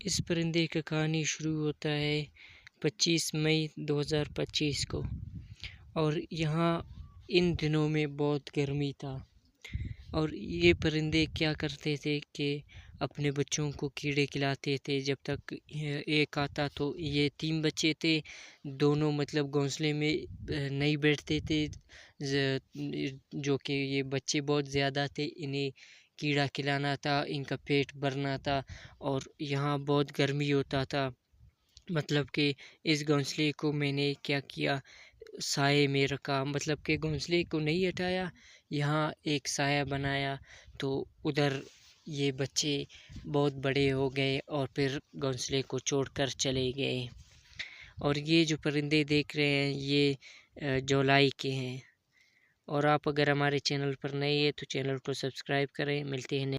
इस परिंदे का कहानी शुरू होता है 25 मई 2025 को। और यहाँ इन दिनों में बहुत गर्मी था और ये परिंदे क्या करते थे कि अपने बच्चों को कीड़े खिलाते थे। जब तक एक आता तो ये 3 बच्चे थे, दोनों मतलब घोंसले में नहीं बैठते थे, जो कि ये बच्चे बहुत ज़्यादा थे, इन्हें कीड़ा खिलाना था, इनका पेट भरना था और यहाँ बहुत गर्मी होता था। मतलब कि इस घोंसले को मैंने क्या किया, साए में रखा, मतलब कि घोंसले को नहीं हटाया, यहाँ एक साया बनाया। तो उधर ये बच्चे बहुत बड़े हो गए और फिर घोंसले को छोड़कर चले गए। और ये जो परिंदे देख रहे हैं ये जोलाई के हैं। और आप अगर हमारे चैनल पर नए हैं तो चैनल को सब्सक्राइब करें। मिलते हैं